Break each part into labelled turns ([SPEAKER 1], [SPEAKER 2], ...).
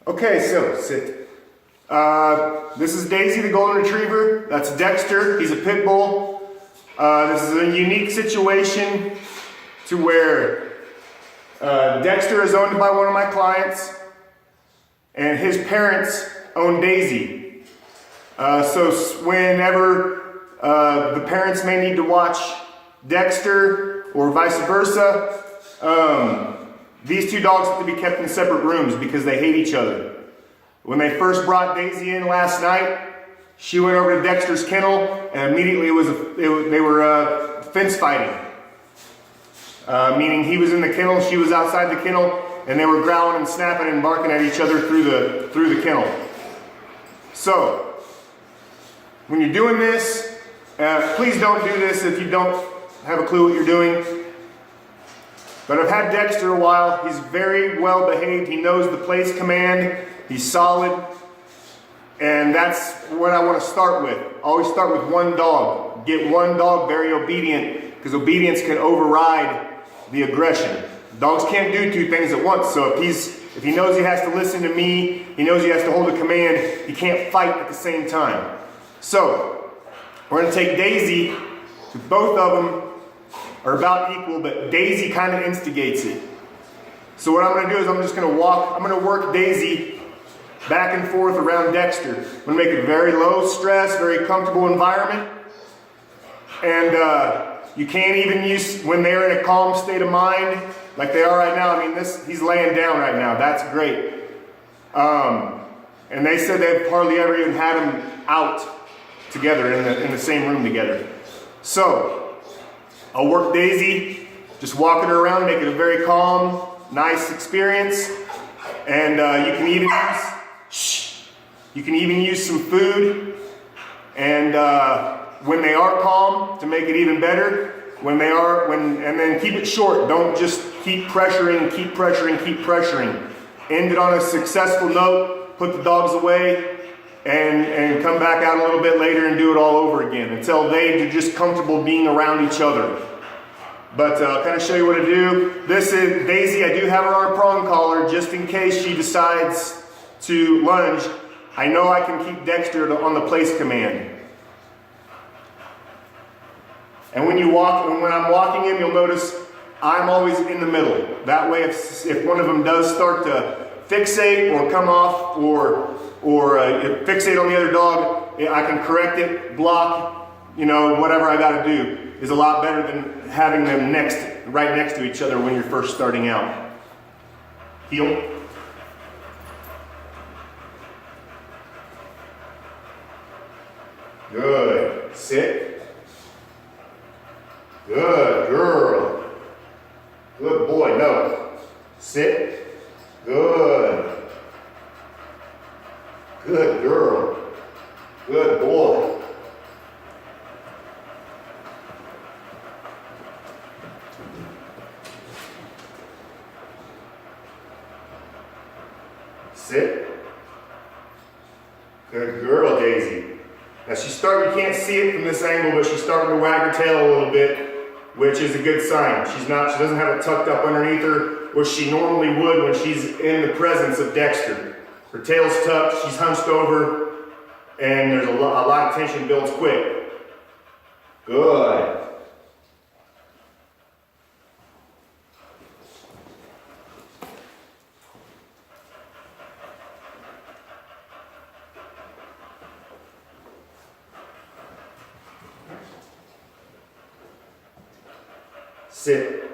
[SPEAKER 1] Okay, so sit. This is Daisy, the Golden Retriever. That's Dexter. He's a pit bull. This is a unique situation to where Dexter is owned by one of my clients, and his parents own Daisy. So whenever the parents may need to watch Dexter or vice versa, these two dogs have to be kept in separate rooms because they hate each other. When they first brought Daisy in last night, she went over to Dexter's kennel, and immediately they were fence fighting. Meaning he was in the kennel, she was outside the kennel, and they were growling and snapping and barking at each other through the kennel. So, when you're doing this, please don't do this if you don't have a clue what you're doing. But I've had Dexter a while. He's very well behaved. He knows the place command. He's solid. And that's what I want to start with. Always start with one dog. Get one dog very obedient, because obedience can override the aggression. Dogs can't do two things at once. So if he knows he has to listen to me, he knows he has to hold a command, he can't fight at the same time. So we're going to take Daisy. Both of them are about equal, but Daisy kind of instigates it. So what I'm going to do is I'm going to work Daisy back and forth around Dexter. I'm going to make it a very low stress, very comfortable environment. And you can't even use, when they're in a calm state of mind, like they are right now. I mean, he's laying down right now. That's great. And they said they've hardly ever even had them out together in the same room together. So I'll work Daisy, just walking her around, make it a very calm, nice experience. And you can even use some food. And when they are calm, to make it even better, and then keep it short. Don't just keep pressuring, keep pressuring, keep pressuring. End it on a successful note, put the dogs away, and come back out a little bit later and do it all over again until they're just comfortable being around each other. But I'll kind of show you what to do. This is Daisy. I do have her on a prong collar just in case she decides to lunge. I know I can keep Dexter on the place command. And when I'm walking him, you'll notice I'm always in the middle. That way, if one of them does start to fixate or come off or fixate on the other dog, I can correct it, block, whatever I got to do is a lot better than having them right next to each other when you're first starting out. Heel. Good. Sit. Good girl. Good boy. No. Sit. Good. Good girl. Good boy. Sit. Good girl, Daisy. Now you can't see it from this angle, but she's starting to wag her tail a little bit, which is a good sign. She doesn't have it tucked up underneath her, which she normally would when she's in the presence of Dexter. Her tail's tucked, she's hunched over, and there's a lot of tension builds quick. Good. Sit.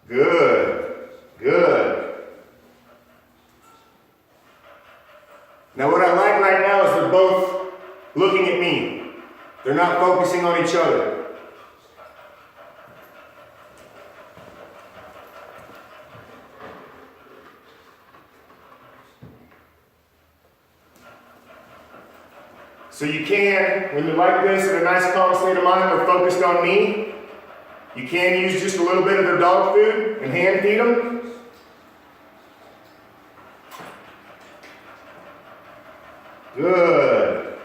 [SPEAKER 1] Good. Good. Now what I like right now is they're both looking at me. They're not focusing on each other. So you can, when you're like this in a nice calm state of mind, they're focused on me. You can use just a little bit of their dog food and hand feed them. Good.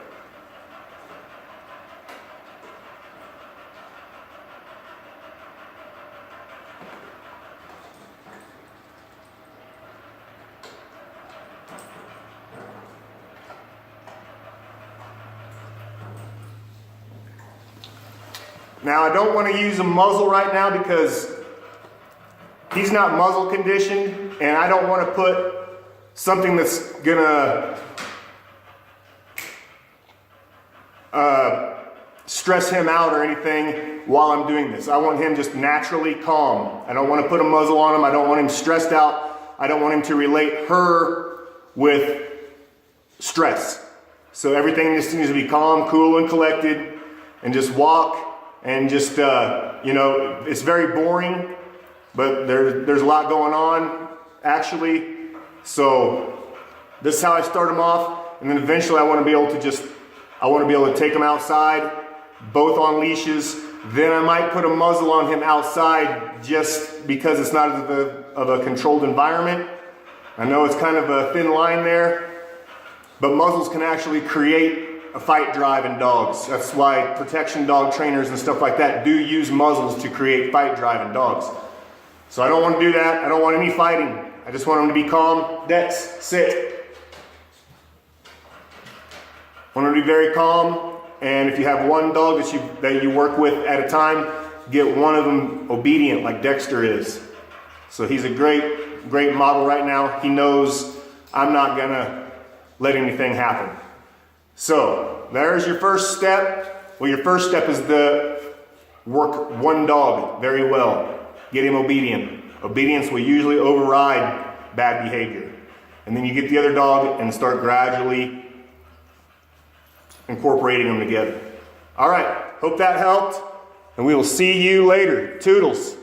[SPEAKER 1] Now I don't want to use a muzzle right now because he's not muzzle conditioned, and I don't want to put something that's gonna stress him out or anything while I'm doing this. I want him just naturally calm. I don't want to put a muzzle on him. I don't want him stressed out. I don't want him to relate her with stress. So everything just needs to be calm, cool, and collected, and just walk and just, you know, it's very boring, but there's a lot going on actually. So this is how I start them off, and then eventually I want to be able to take them outside, both on leashes. Then I might put a muzzle on him outside just because it's not of a controlled environment. I know it's kind of a thin line there, but muzzles can actually create a fight drive in dogs. That's why protection dog trainers and stuff like that do use muzzles to create fight drive in dogs. So I don't want to do that. I don't want any fighting. I just want them to be calm. Dex, sit. I want them to be very calm. And if you have one dog that you work with at a time, get one of them obedient like Dexter is. So he's a great model right now. He knows I'm not gonna let anything happen. So there's your first step. Well, your first step is to work one dog very well. Get him obedient. Obedience will usually override bad behavior. And then you get the other dog and start gradually incorporating them together. All right, hope that helped, and we will see you later. Toodles.